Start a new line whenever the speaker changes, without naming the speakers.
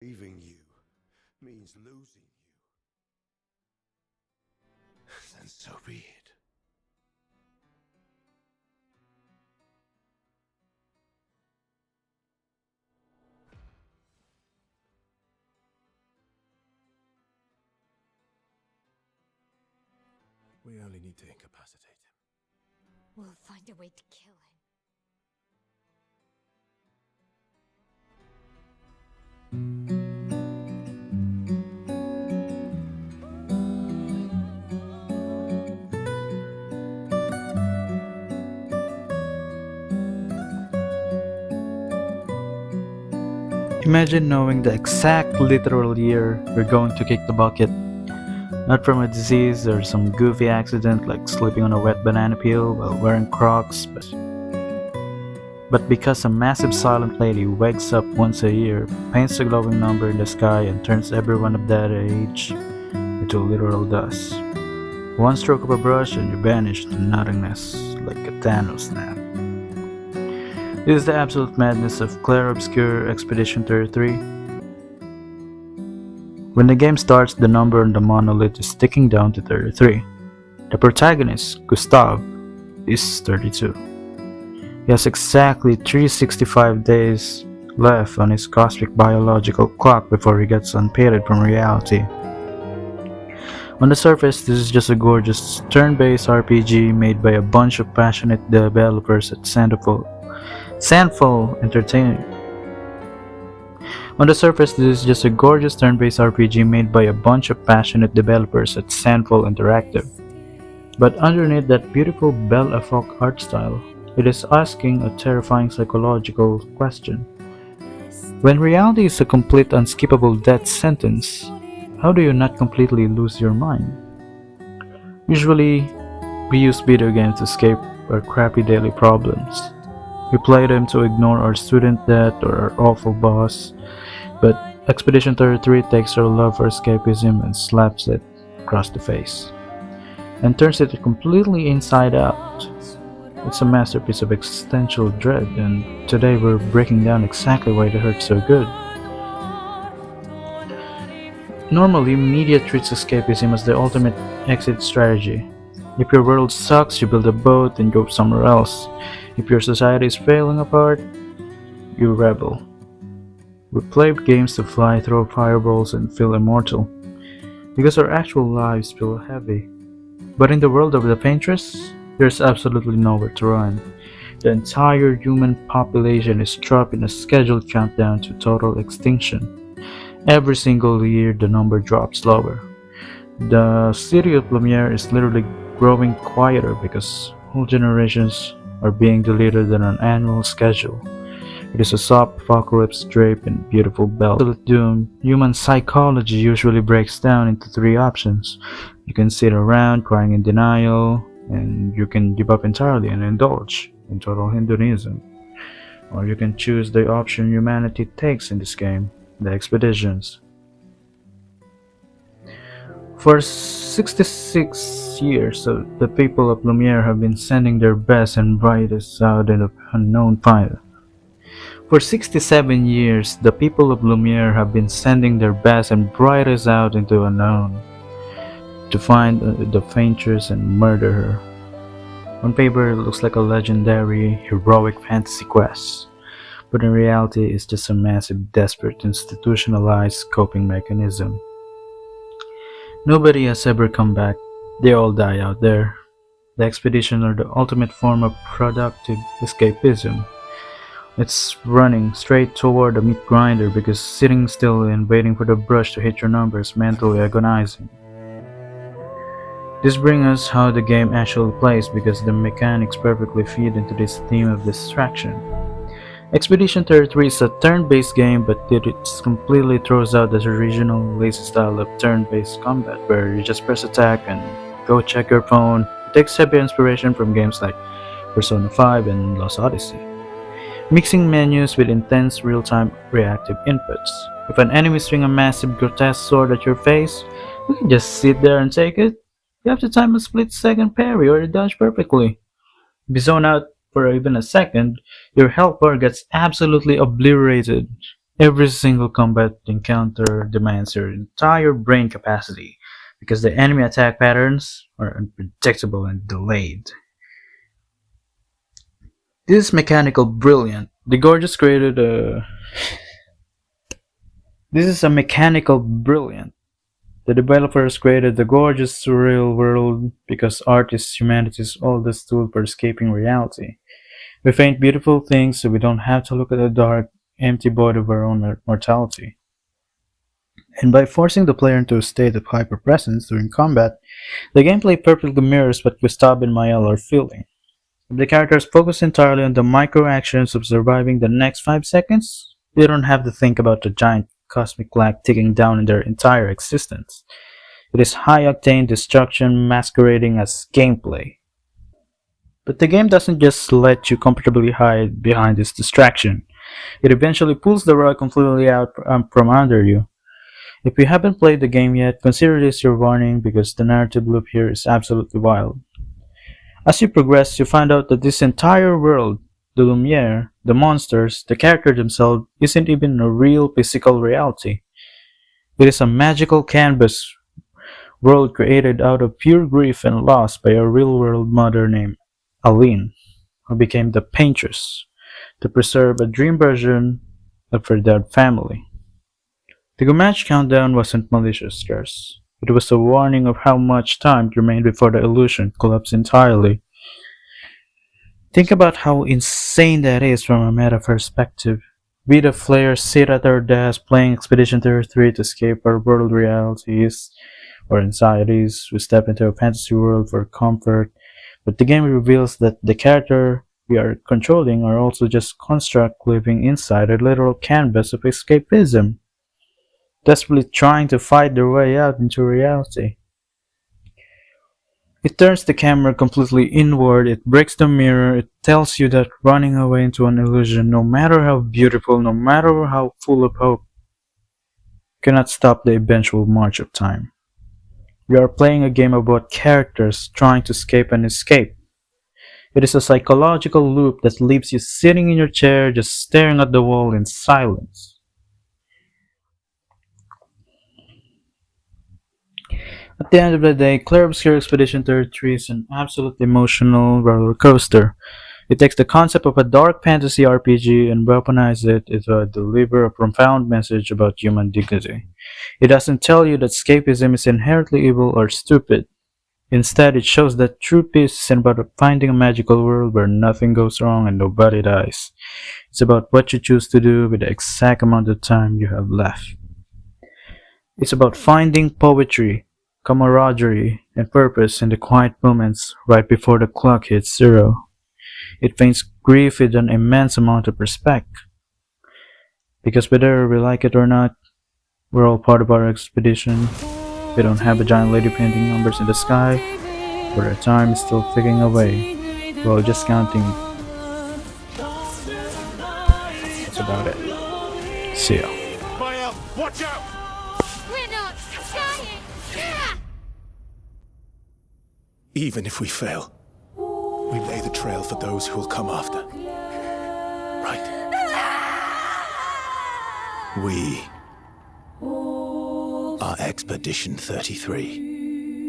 Leaving you means losing you. Then so be it. We only need to incapacitate him.
We'll find a way to kill him.
Imagine knowing the exact literal year you're going to kick the bucket. Not from a disease or some goofy accident like slipping on a wet banana peel while wearing Crocs, but because a massive silent lady wakes up once a year, paints a glowing number in the sky, and turns everyone of that age into literal dust. One stroke of a brush and you vanish to nothingness like a Thanos snap. This is the absolute madness of Clair Obscure Expedition 33. When the game starts, the number on the monolith is ticking down to 33. The protagonist, Gustav, is 32. He has exactly 365 days left on his cosmic biological clock before he gets unpatted from reality. On the surface, this is just a gorgeous turn-based RPG made by a bunch of passionate developers at Sandfall Entertainment. On the surface, this is just a gorgeous turn-based RPG made by a bunch of passionate developers at Sandfall Interactive. But underneath that beautiful Belle Epoque art style, it is asking a terrifying psychological question. When reality is a complete unskippable death sentence, how do you not completely lose your mind? Usually, we use video games to escape our crappy daily problems. We play them to ignore our student debt or our awful boss, but Expedition 33 takes our love for escapism and slaps it across the face, and turns it completely inside out. It's a masterpiece of existential dread, and today we're breaking down exactly why it hurts so good. Normally, media treats escapism as the ultimate exit strategy. If your world sucks, you build a boat and go somewhere else. If your society is falling apart, you rebel. We play games to fly, throw fireballs, and feel immortal, because our actual lives feel heavy. But in the world of the Painteress, there's absolutely nowhere to run. The entire human population is trapped in a scheduled countdown to total extinction. Every single year, the number drops lower. The city of Lumiere is literally growing quieter because whole generations are being deleted on an annual schedule. It is a soft apocalypse draped in beautiful bells. Absolute doom. Human psychology usually breaks down into three options. You can sit around crying in denial, and you can give up entirely and indulge in total hedonism. Or you can choose the option humanity takes in this game, the expeditions. For 66 years, the people of Lumiere have been sending their best and brightest out in the unknown fire. For 67 years, the people of Lumiere have been sending their best and brightest out into unknown to find the faintress and murder her. On paper, it looks like a legendary, heroic fantasy quest, but in reality, it's just a massive, desperate, institutionalized coping mechanism. Nobody has ever come back. They all die out there. The expedition are the ultimate form of productive escapism. It's running straight toward the meat grinder because sitting still and waiting for the brush to hit your number is mentally agonizing. This brings us how the game actually plays because the mechanics perfectly feed into this theme of distraction. Expedition 33 is a turn-based game, but it completely throws out the original lazy style of turn-based combat where you just press attack and go check your phone. It takes heavy inspiration from games like Persona 5 and Lost Odyssey, mixing menus with intense real-time reactive inputs. If an enemy swings a massive grotesque sword at your face, you can just sit there and take it. You have to time a split-second parry or dodge perfectly. If you zone out for even a second, your health bar gets absolutely obliterated. Every single combat encounter demands your entire brain capacity because the enemy attack patterns are unpredictable and delayed. This is mechanical brilliant. The gorgeous created a This is a mechanical brilliant. The developers created the gorgeous surreal world because art is humanity's oldest tool for escaping reality. We paint beautiful things so we don't have to look at the dark, empty void of our own mortality. And by forcing the player into a state of hyperpresence during combat, the gameplay perfectly mirrors what Gustav and Mael are feeling. If the characters focus entirely on the micro actions of surviving the next 5 seconds, they don't have to think about the giant cosmic clock ticking down in their entire existence. It is high octane destruction masquerading as gameplay. But the game doesn't just let you comfortably hide behind this distraction. It eventually pulls the rug completely out from under you. If you haven't played the game yet, consider this your warning because the narrative loop here is absolutely wild. As you progress, you find out that this entire world, the Lumiere, the monsters, the character themselves, isn't even a real physical reality. It is a magical canvas world created out of pure grief and loss by a real-world mother named Aline, who became the paintress to preserve a dream version of her dead family. The Gumatch countdown wasn't malicious, Kers. It was a warning of how much time remained before the illusion collapsed entirely. Think about how insane that is from a meta perspective. We the players sit at our desks playing Expedition 33 to escape our world realities or anxieties. We step into a fantasy world for comfort, but the game reveals that the character we are controlling are also just construct living inside a literal canvas of escapism, desperately trying to fight their way out into reality. It turns the camera completely inward, it breaks the mirror, it tells you that running away into an illusion, no matter how beautiful, no matter how full of hope, cannot stop the eventual march of time. We are playing a game about characters trying to escape an escape. It is a psychological loop that leaves you sitting in your chair just staring at the wall in silence. At the end of the day, Clair Obscure Expedition 33 is an absolutely emotional roller coaster. It takes the concept of a dark fantasy RPG and weaponizes it to deliver a profound message about human dignity. It doesn't tell you that escapism is inherently evil or stupid. Instead, it shows that true peace isn't about finding a magical world where nothing goes wrong and nobody dies. It's about what you choose to do with the exact amount of time you have left. It's about finding poetry, camaraderie, and purpose in the quiet moments right before the clock hits zero. It paints grief with an immense amount of respect. Because whether we like it or not, we're all part of our expedition. We don't have a giant lady painting numbers in the sky, but our time is still ticking away. We're all just counting. That's about it. See ya.
Mael, watch out!
We're not dying! Ah!
Even if we fail, we lay the trail for those who will come after. Right. We are Expedition 33.